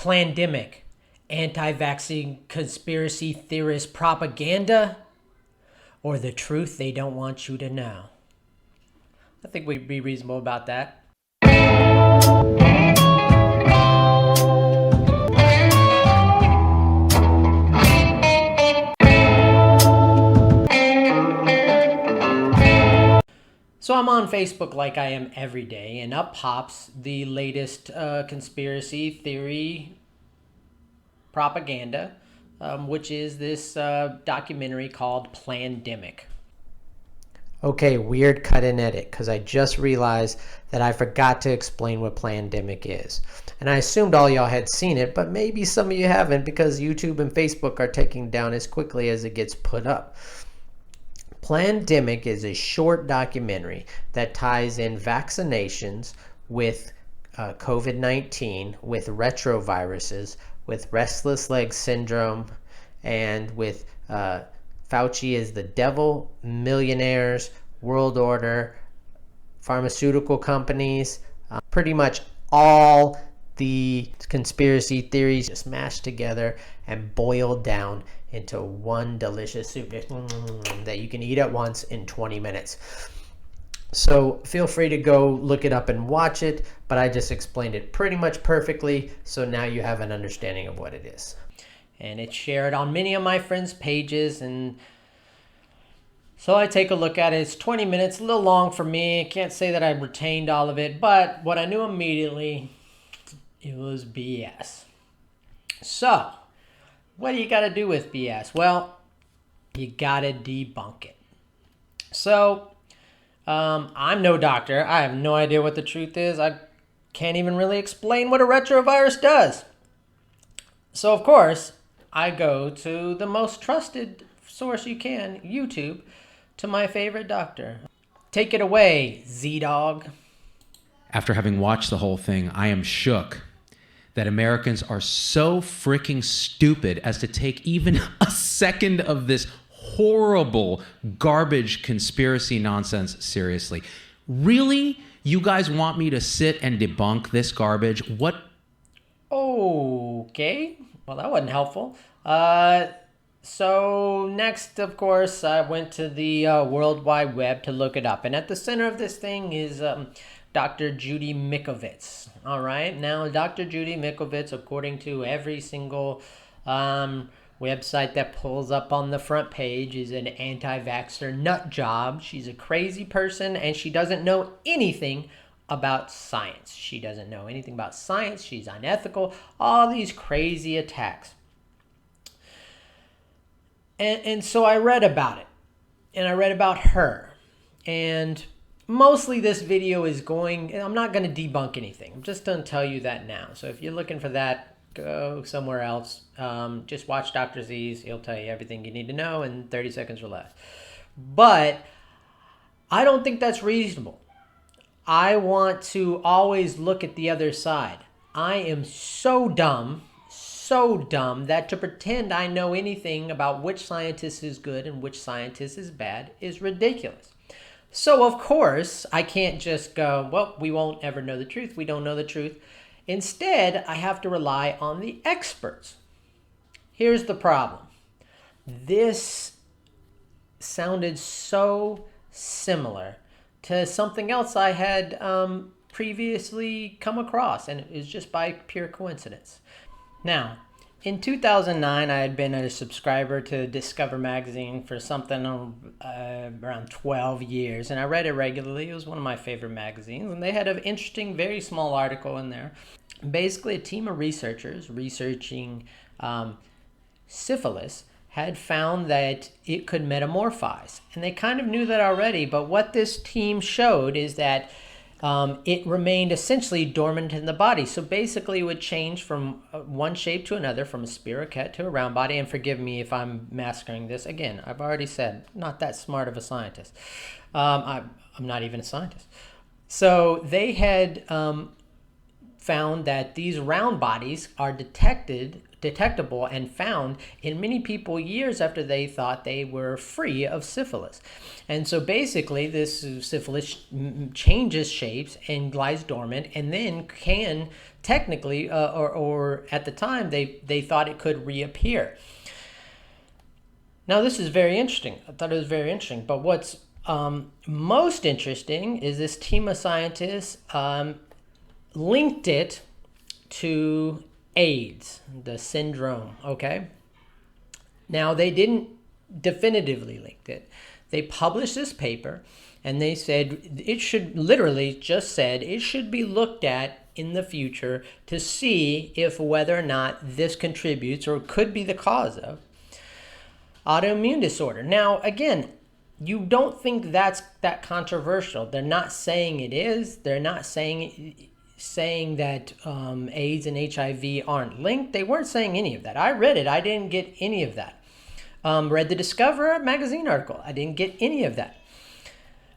Plandemic, anti-vaccine conspiracy theorist propaganda, or the truth they don't want you to know? I think we'd be reasonable about that. So I'm on Facebook like I am every day, and up pops the latest conspiracy theory propaganda, which is this documentary called Plandemic. Okay, weird cut and edit, because I just realized that I forgot to explain what Plandemic is. And I assumed all y'all had seen it, but maybe some of you haven't, because YouTube and Facebook are taking down as quickly as it gets put up. Plandemic is a short documentary that ties in vaccinations with COVID-19, with retroviruses, with restless leg syndrome, and with Fauci is the devil, millionaires, world order, pharmaceutical companies, pretty much all the conspiracy theories just mashed together and boiled down into one delicious soup that you can eat at once in 20 minutes. So feel free to go look it up and watch it, but I just explained it pretty much perfectly, so now you have an understanding of what it is. And it's shared on many of my friends' pages, and so I take a look at it. It's 20 minutes, a little long for me. I can't say that I retained all of it, but what I knew immediately, it was BS. So, what do you got to do with BS? Well, you got to debunk it. So, I'm no doctor. I have no idea what the truth is. I can't even really explain what a retrovirus does. So, of course, I go to the most trusted source you can, YouTube, to my favorite doctor. Take it away, Z-Dog. After having watched the whole thing, I am shook that Americans are so freaking stupid as to take even a second of this horrible garbage conspiracy nonsense seriously. Really? You guys want me to sit and debunk this garbage? What? Okay. Well, that wasn't helpful. So next, of course, I went to the World Wide Web to look it up. And at the center of this thing is Dr. Judy Mikovits. All right. Now, Dr. Judy Mikovits, according to every single website that pulls up on the front page, is an anti-vaxxer nut job. She's a crazy person, and she doesn't know anything about science. She doesn't know anything about science. She's unethical. All these crazy attacks. And so I read about it, and I read about her, and mostly this video is going, I'm not going to debunk anything. I'm just going to tell you that now. So if you're looking for that, go somewhere else. Just watch Dr. Z's. He'll tell you everything you need to know in 30 seconds or less. But I don't think that's reasonable. I want to always look at the other side. I am so dumb that to pretend I know anything about which scientist is good and which scientist is bad is ridiculous. So, of course, I can't just go, well, we won't ever know the truth. We don't know the truth. Instead, I have to rely on the experts. Here's the problem. This sounded so similar to something else I had previously come across, and it was just by pure coincidence. Now, in 2009, I had been a subscriber to Discover magazine for something around 12 years, and I read it regularly. It was one of my favorite magazines, and they had an interesting, very small article in there. Basically, a team of researchers researching syphilis had found that it could metamorphize, and they kind of knew that already, but what this team showed is that it remained essentially dormant in the body. So basically it would change from one shape to another, from a spirochete to a round body. And forgive me if I'm massacring this. Again, I've already said, not that smart of a scientist. I'm not even a scientist. So they had found that these round bodies are detectable and found in many people years after they thought they were free of syphilis. And so basically this syphilis changes shapes and lies dormant, and then can technically or at the time they thought it could reappear. Now this is very interesting. I thought it was very interesting, but what's most interesting is this team of scientists linked it to AIDS, the syndrome, okay? Now, they didn't definitively link it. They published this paper, and they said it should, literally just said, it should be looked at in the future to see if whether or not this contributes or could be the cause of autoimmune disorder. Now, again, you don't think that's that controversial. They're not saying it is. They're not saying that AIDS and HIV aren't linked. They weren't saying any of that. I read it. I didn't get any of that. Read the Discover magazine article. I didn't get any of that.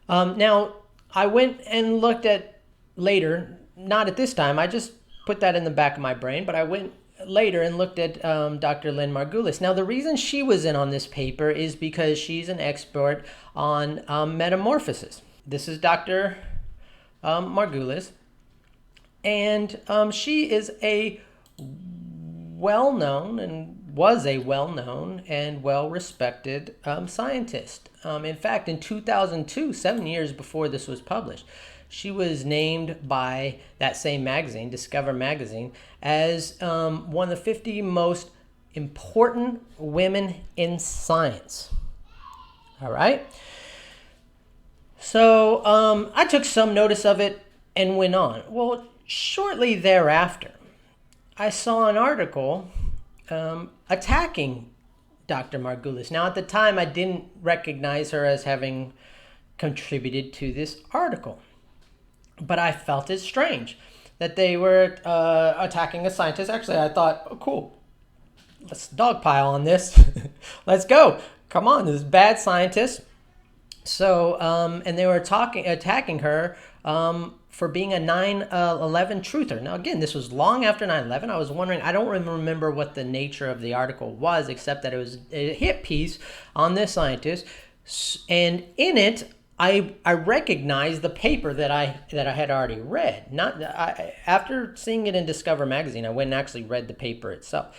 Now, I went and looked at later, not at this time. I just put that in the back of my brain, but I went later and looked at Dr. Lynn Margulis. Now, the reason she was in on this paper is because she's an expert on metamorphosis. This is Dr. Margulis. And she is a well-known and was a well-known and well-respected scientist. In fact, in 2002, 7 years before this was published, she was named by that same magazine, Discover magazine, as one of the 50 most important women in science. All right? So I took some notice of it and went on. Well, shortly thereafter, I saw an article attacking Dr. Margulis. Now, at the time, I didn't recognize her as having contributed to this article, but I felt it strange that they were attacking a scientist. Actually, I thought, oh, cool, let's dogpile on this. Let's go. Come on, this is bad scientist. So, and they were attacking her for being a 9/11 truther. Now, again, this was long after 9/11. I was wondering, I don't remember what the nature of the article was, except that it was a hit piece on this scientist. And in it, I recognized the paper that I had already read. After seeing it in Discover magazine, I went and actually read the paper itself.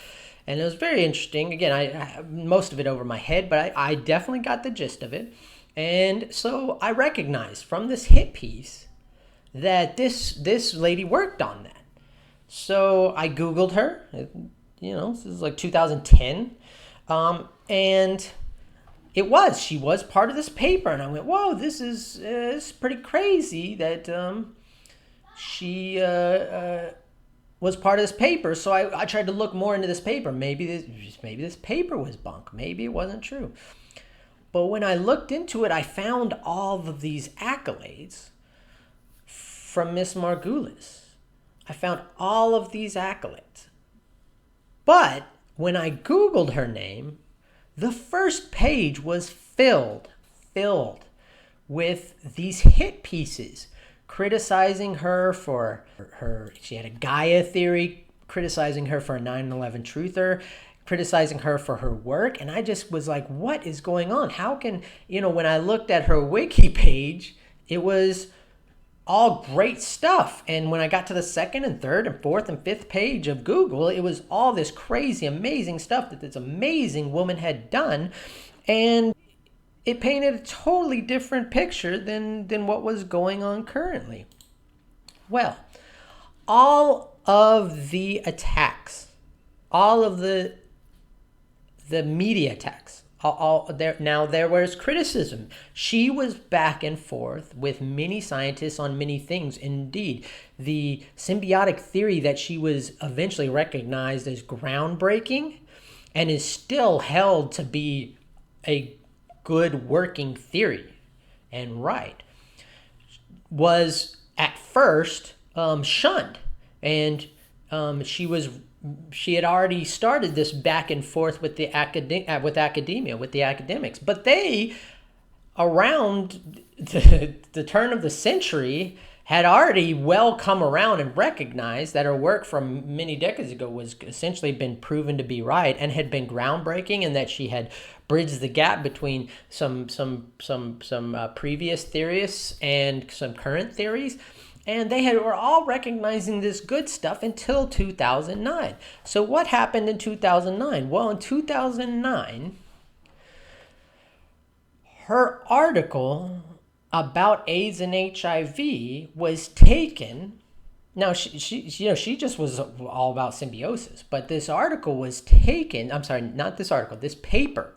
And it was very interesting. Again, I most of it over my head, but I definitely got the gist of it. And so I recognized from this hit piece that this lady worked on that. So I Googled her, this is like 2010. And she was part of this paper. And I went, whoa, this is pretty crazy that she was part of this paper. So I tried to look more into this paper. Maybe this paper was bunk. Maybe it wasn't true. But when I looked into it, I found all of these accolades from Miss Margulis. I found all of these accolades. But when I Googled her name, the first page was filled with these hit pieces criticizing her for she had a Gaia theory, criticizing her for a 9/11 truther, criticizing her for her work. And I just was like, what is going on? How can, when I looked at her wiki page, it was all great stuff. And when I got to the second and third and fourth and fifth page of Google, it was all this crazy, amazing stuff that this amazing woman had done. And it painted a totally different picture than what was going on currently. Well, all of the attacks, all of the media attacks, there was criticism. She was back and forth with many scientists on many things. Indeed, the symbiotic theory that she was eventually recognized as groundbreaking and is still held to be a good working theory and right, was at first shunned. And she had already started this back and forth with the academia, with the academics. But they, around the turn of the century, had already well come around and recognized that her work from many decades ago was essentially been proven to be right and had been groundbreaking, and that she had bridged the gap between some previous theorists and some current theories. And were all recognizing this good stuff until 2009. So what happened in 2009? Well, in 2009, her article about AIDS and HIV was taken. Now she just was all about symbiosis, but this article was taken. I'm sorry, not this article. This paper,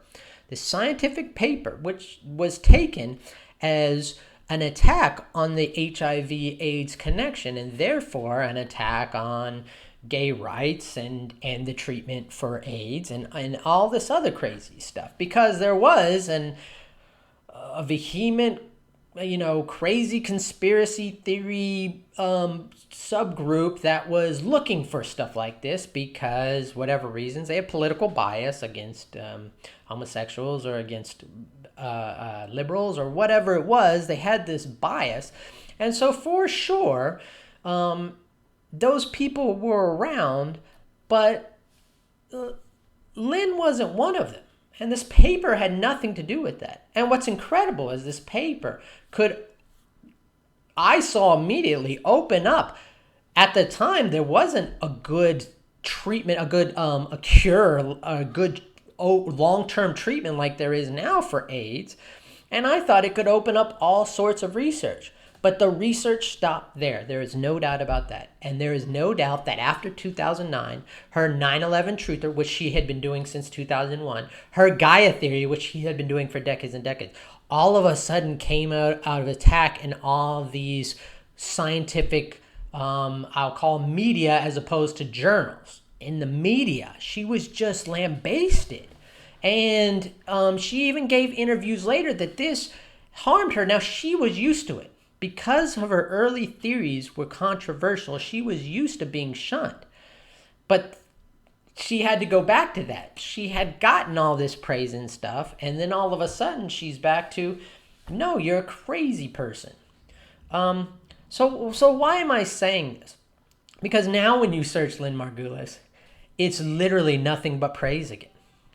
this scientific paper, which was taken as an attack on the HIV/AIDS connection, and therefore an attack on gay rights and the treatment for AIDS and all this other crazy stuff, because there was a vehement, crazy conspiracy theory subgroup that was looking for stuff like this because whatever reasons they have political bias against homosexuals or against liberals or whatever it was. They had this bias, and so for sure those people were around, but Lynn wasn't one of them. And this paper had nothing to do with that. And what's incredible is this paper I saw immediately open up. At the time, there wasn't a good treatment, a cure, a good long-term treatment like there is now for AIDS. And I thought it could open up all sorts of research. But the research stopped there. There is no doubt about that. And there is no doubt that after 2009, her 9/11 truther, which she had been doing since 2001, her Gaia theory, which she had been doing for decades and decades, all of a sudden came out of attack in all these scientific, I'll call media as opposed to journals. In the media, she was just lambasted. And she even gave interviews later that this harmed her. Now, she was used to it. Because of her early theories were controversial, she was used to being shunned. But she had to go back to that. She had gotten all this praise and stuff, and then all of a sudden she's back to, no, you're a crazy person. So why am I saying this? Because now when you search Lynn Margulis, it's literally nothing but praise again.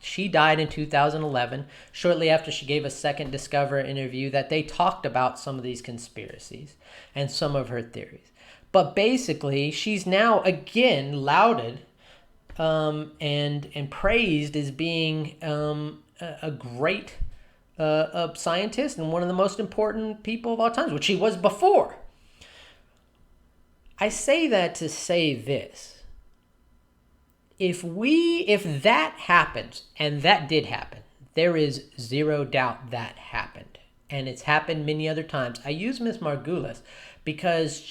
She died in 2011, shortly after she gave a second Discover interview that they talked about some of these conspiracies and some of her theories. But basically, she's now again lauded and praised as being a great scientist and one of the most important people of all times, which she was before. I say that to say this. If that happens, and that did happen, there is zero doubt that happened. And it's happened many other times. I use Miss Margulis because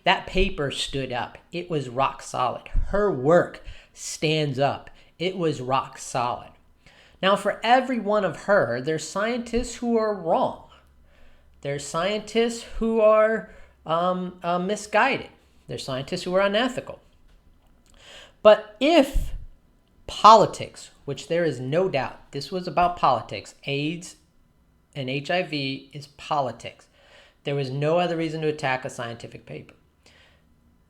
that paper stood up. It was rock solid. Her work stands up. It was rock solid. Now, for every one of her, there's scientists who are wrong. There's scientists who are misguided. There's scientists who are unethical. But if politics, which there is no doubt, this was about politics, AIDS and HIV is politics. There was no other reason to attack a scientific paper.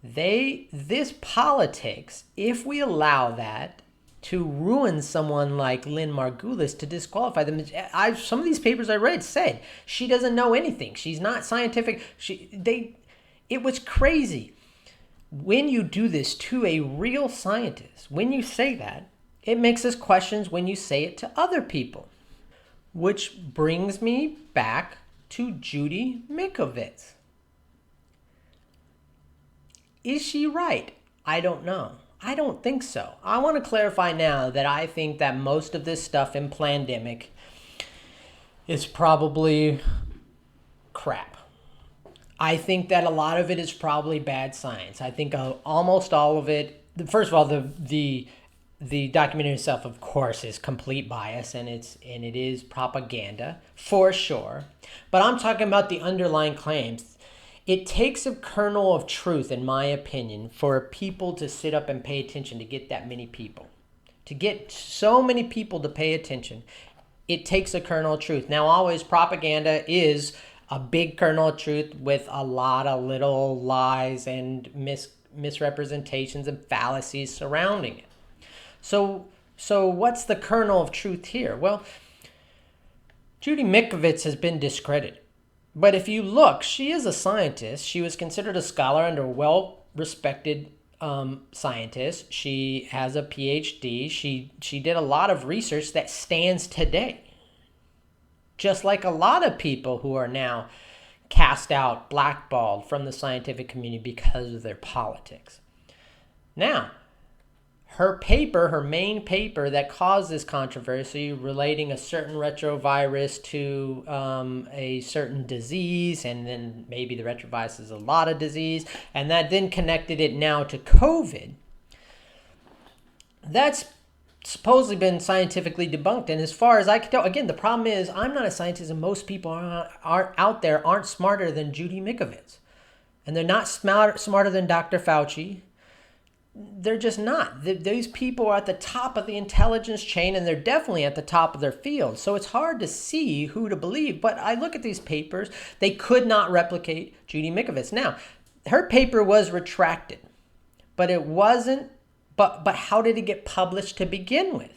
This politics, if we allow that to ruin someone like Lynn Margulis, to disqualify them, some of these papers I read said she doesn't know anything. She's not scientific. It was crazy. When you do this to a real scientist, when you say that, it makes us questions when you say it to other people. Which brings me back to Judy Mikovits. Is she right? I don't know. I don't think so. I want to clarify now that I think that most of this stuff in Plandemic is probably crap. I think that a lot of it is probably bad science. I think almost all of it. First of all, the documentary itself, of course, is complete bias, and it is propaganda for sure. But I'm talking about the underlying claims. It takes a kernel of truth, in my opinion, for people to sit up and pay attention, to get that many people, to get so many people to pay attention. It takes a kernel of truth. Now, always propaganda is a big kernel of truth with a lot of little lies and misrepresentations and fallacies surrounding it. So what's the kernel of truth here? Well, Judy Mikovits has been discredited. But if you look, she is a scientist. She was considered a scholar and a well-respected scientist. She has a PhD. She did a lot of research that stands today. Just like a lot of people who are now cast out, blackballed from the scientific community because of their politics. Now, her main paper that caused this controversy relating a certain retrovirus to a certain disease, and then maybe the retrovirus is a lot of disease, and that then connected it now to COVID, that's supposedly been scientifically debunked. And as far as I can tell, again, the problem is I'm not a scientist, and most people out there aren't smarter than Judy Mikovits. And they're not smarter than Dr. Fauci. They're just not. These people are at the top of the intelligence chain, and they're definitely at the top of their field. So it's hard to see who to believe. But I look at these papers. They could not replicate Judy Mikovits. Now, her paper was retracted, but it wasn't. But how did it get published to begin with?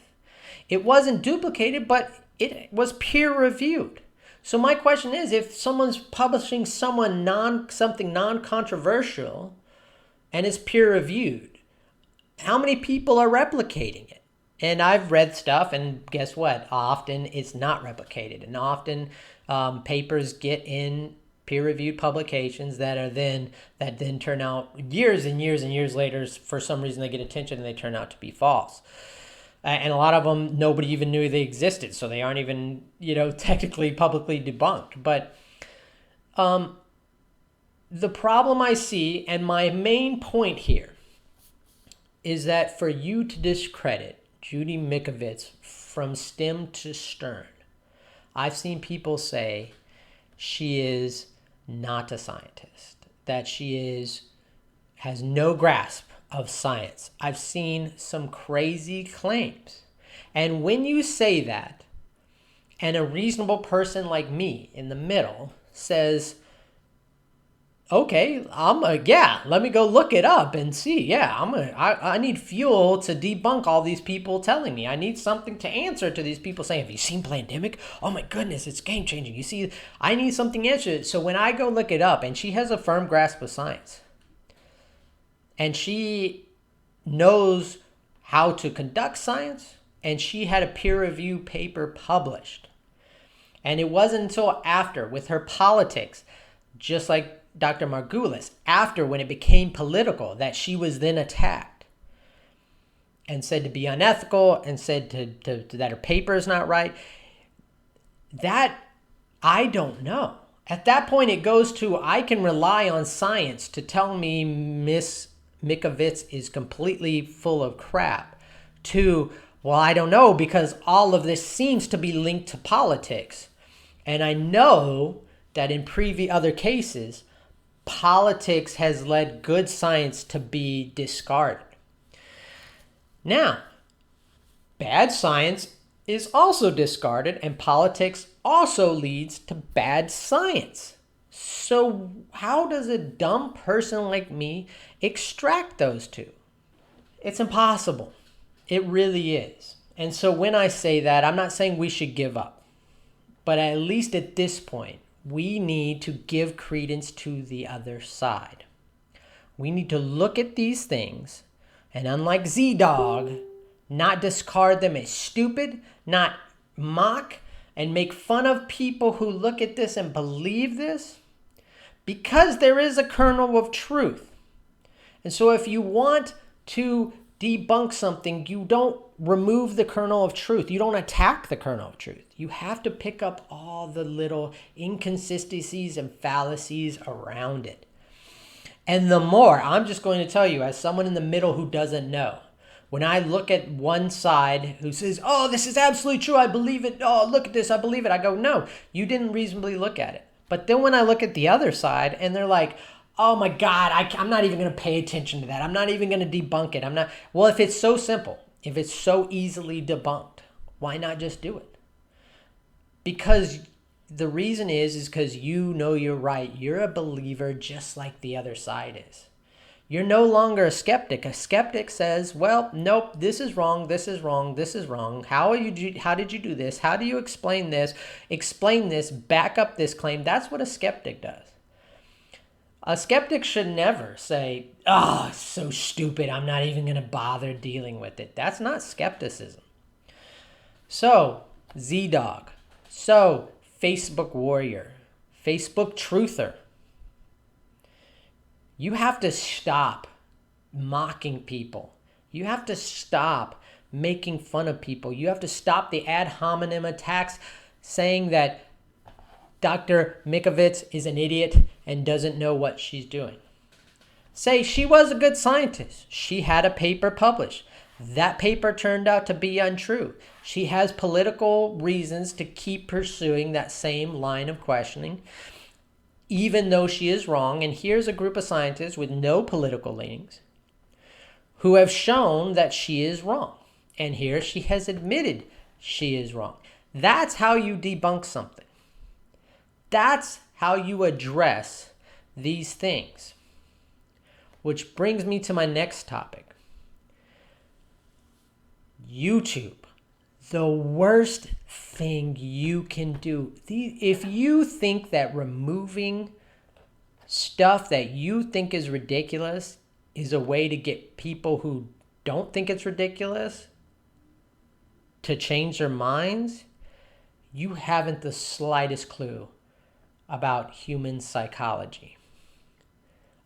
It wasn't duplicated, but it was peer-reviewed. So my question is, if someone's publishing something non-controversial and is peer-reviewed, how many people are replicating it? And I've read stuff, and guess what? Often it's not replicated, and often papers get in peer-reviewed publications that then turn out years and years and years later. For some reason, they get attention and they turn out to be false. And a lot of them, nobody even knew they existed, so they aren't even technically publicly debunked. But the problem I see, and my main point here, is that for you to discredit Judy Mikovits from stem to stern, I've seen people say she is not a scientist, that she has no grasp of science. I've seen some crazy claims. And when you say that, and a reasonable person like me in the middle says, okay, let me go look it up and see. I need fuel to debunk all these people telling me. I need something to answer to these people saying, have you seen Plandemic? Oh my goodness, it's game changing. You see, I need something answered. So when I go look it up, and she has a firm grasp of science, and she knows how to conduct science, and she had a peer review paper published. And it wasn't until after, with her politics, just like Dr. Margulis, after when it became political, that she was then attacked and said to be unethical and said that her paper is not right. That, I don't know. At that point, it goes to, I can rely on science to tell me Miss Mikovits is completely full of crap, to, well, I don't know, because all of this seems to be linked to politics. And I know that in other cases, politics has led good science to be discarded. Now, bad science is also discarded, and politics also leads to bad science. So how does a dumb person like me extract those two? It's impossible. It really is. And so when I say that, I'm not saying we should give up. But at least at this point, we need to give credence to the other side. We need to look at these things, and unlike Z-Dog, not discard them as stupid, not mock and make fun of people who look at this and believe this, because there is a kernel of truth. And so if you want to debunk something, you don't remove the kernel of truth. You don't attack the kernel of truth. You have to pick up all the little inconsistencies and fallacies around it. And the more, I'm just going to tell you, as someone in the middle who doesn't know, when I look at one side who says, oh, this is absolutely true, I believe it, oh, look at this, I believe it, I go, no, you didn't reasonably look at it. But then when I look at the other side and they're like, oh my God, I'm not even going to pay attention to that. I'm not even going to debunk it. Well, if it's so simple, if it's so easily debunked, why not just do it? Because the reason is because you know you're right. You're a believer just like the other side is. You're no longer a skeptic. A skeptic says, well, nope, this is wrong, this is wrong, this is wrong. How did you do this? How do you explain this? Explain this, back up this claim. That's what a skeptic does. A skeptic should never say, oh, it's so stupid, I'm not even going to bother dealing with it. That's not skepticism. So, Z-Dog. So, Facebook warrior. Facebook truther. You have to stop mocking people. You have to stop making fun of people. You have to stop the ad hominem attacks saying that Dr. Mikovits is an idiot and doesn't know what she's doing. Say she was a good scientist. She had a paper published. That paper turned out to be untrue. She has political reasons to keep pursuing that same line of questioning, even though she is wrong. And here's a group of scientists with no political leanings who have shown that she is wrong. And here she has admitted she is wrong. That's how you debunk something. That's how you address these things. Which brings me to my next topic. YouTube. The worst thing you can do. If you think that removing stuff that you think is ridiculous is a way to get people who don't think it's ridiculous to change their minds, you haven't the slightest clue about human psychology.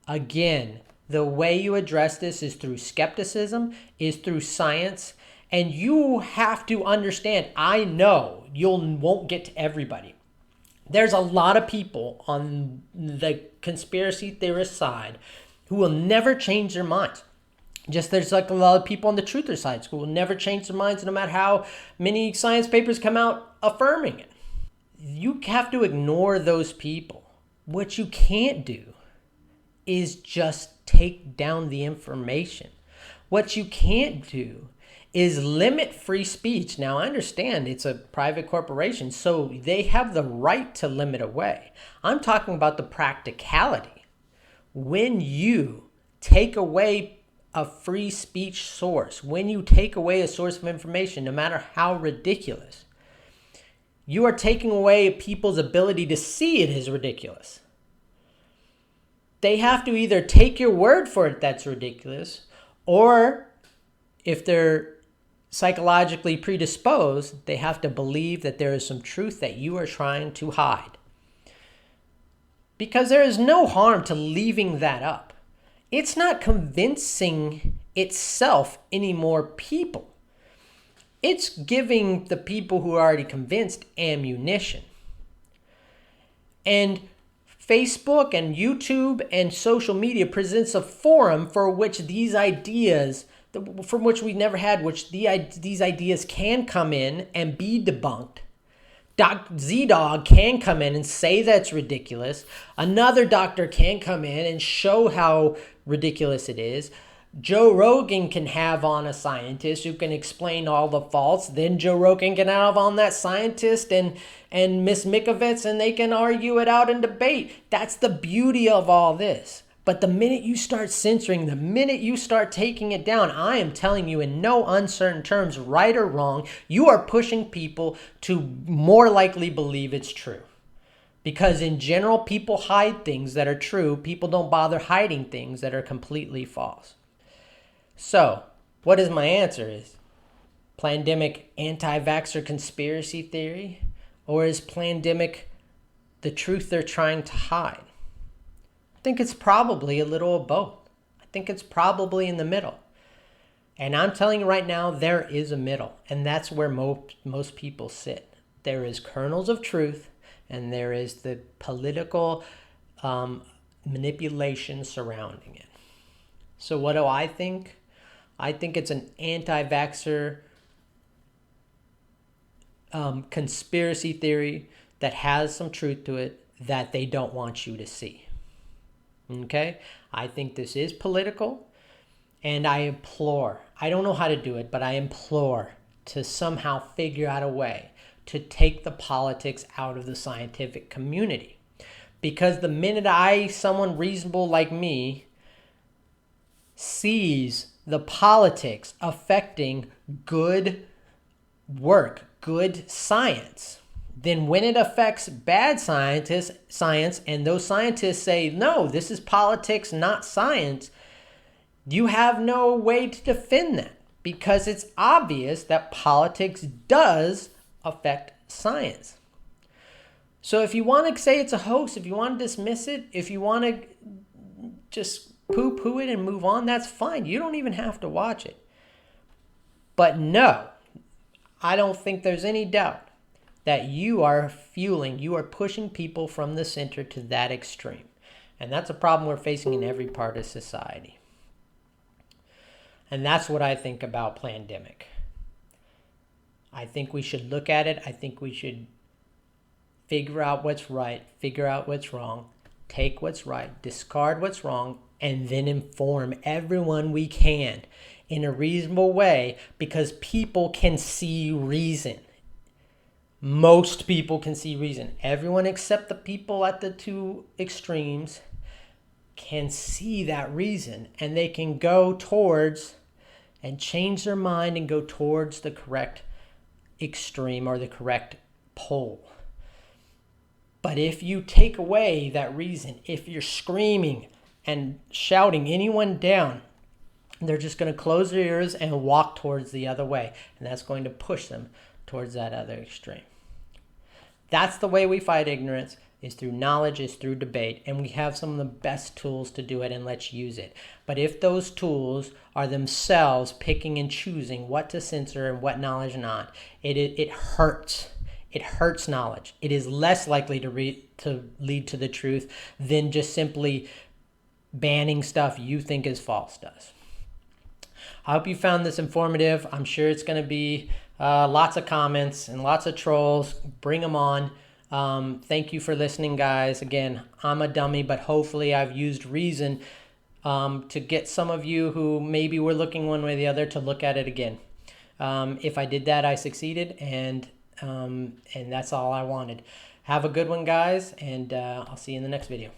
Again, the way you address this is through skepticism, is through science, and you have to understand, I know you won't get to everybody. There's a lot of people on the conspiracy theorist side who will never change their minds. Just there's like a lot of people on the truther side who will never change their minds no matter how many science papers come out affirming it. You have to ignore those people. What you can't do is just take down the information. What you can't do is limit free speech. Now, I understand it's a private corporation, so they have the right to limit away. I'm talking about the practicality. When you take away a free speech source, when you take away a source of information, no matter how ridiculous, you are taking away people's ability to see it as ridiculous. They have to either take your word for it that's ridiculous, or if they're psychologically predisposed, they have to believe that there is some truth that you are trying to hide. Because there is no harm to leaving that up. It's not convincing itself any more people. It's giving the people who are already convinced ammunition. And Facebook and YouTube and social media presents a forum for which these ideas, from which we never had, which these ideas can come in and be debunked. Z-Dog can come in and say that's ridiculous. Another doctor can come in and show how ridiculous it is. Joe Rogan can have on a scientist who can explain all the faults. Then Joe Rogan can have on that scientist and Miss Mikovits, and they can argue it out in debate. That's the beauty of all this. But the minute you start censoring, the minute you start taking it down, I am telling you in no uncertain terms, right or wrong, you are pushing people to more likely believe it's true. Because in general, people hide things that are true. People don't bother hiding things that are completely false. So, what is my answer? Is Plandemic anti-vaxxer conspiracy theory? Or is Plandemic the truth they're trying to hide? I think it's probably a little of both. I think it's probably in the middle. And I'm telling you right now, there is a middle. And that's where most people sit. There is kernels of truth, and there is the political manipulation surrounding it. So what do I think? I think it's an anti-vaxxer conspiracy theory that has some truth to it that they don't want you to see. Okay? I think this is political, and I implore, I don't know how to do it, but I implore to somehow figure out a way to take the politics out of the scientific community. Because the minute someone reasonable like me, sees the politics affecting good work, good science, then when it affects bad science, and those scientists say, no, this is politics, not science, you have no way to defend that, because it's obvious that politics does affect science. So if you want to say it's a hoax, if you want to dismiss it, if you want to just poo-poo it and move on, that's fine. You don't even have to watch it. But no, I don't think there's any doubt that you are pushing people from the center to that extreme. And that's a problem we're facing in every part of society. And that's what I think about Plandemic. I think we should look at it. I think we should figure out what's right, figure out what's wrong, take what's right, discard what's wrong, and then inform everyone we can in a reasonable way, because people can see reason. Most people can see reason. Everyone except the people at the two extremes can see that reason, and they can go towards and change their mind and go towards the correct extreme or the correct pole. But if you take away that reason, if you're screaming and shouting anyone down, they're just going to close their ears and walk towards the other way. And that's going to push them towards that other extreme. That's the way we fight ignorance, is through knowledge, is through debate. And we have some of the best tools to do it, and let's use it. But if those tools are themselves picking and choosing what to censor and what knowledge not, it hurts. It hurts knowledge. It is less likely to lead to the truth than just simply banning stuff you think is false does. I hope you found this informative. I'm sure it's going to be lots of comments and lots of trolls. Bring them on. Thank you for listening, guys. Again, I'm a dummy, but hopefully I've used reason to get some of you who maybe were looking one way or the other to look at it again. If I did that, I succeeded, and that's all I wanted. Have a good one, guys, and I'll see you in the next video.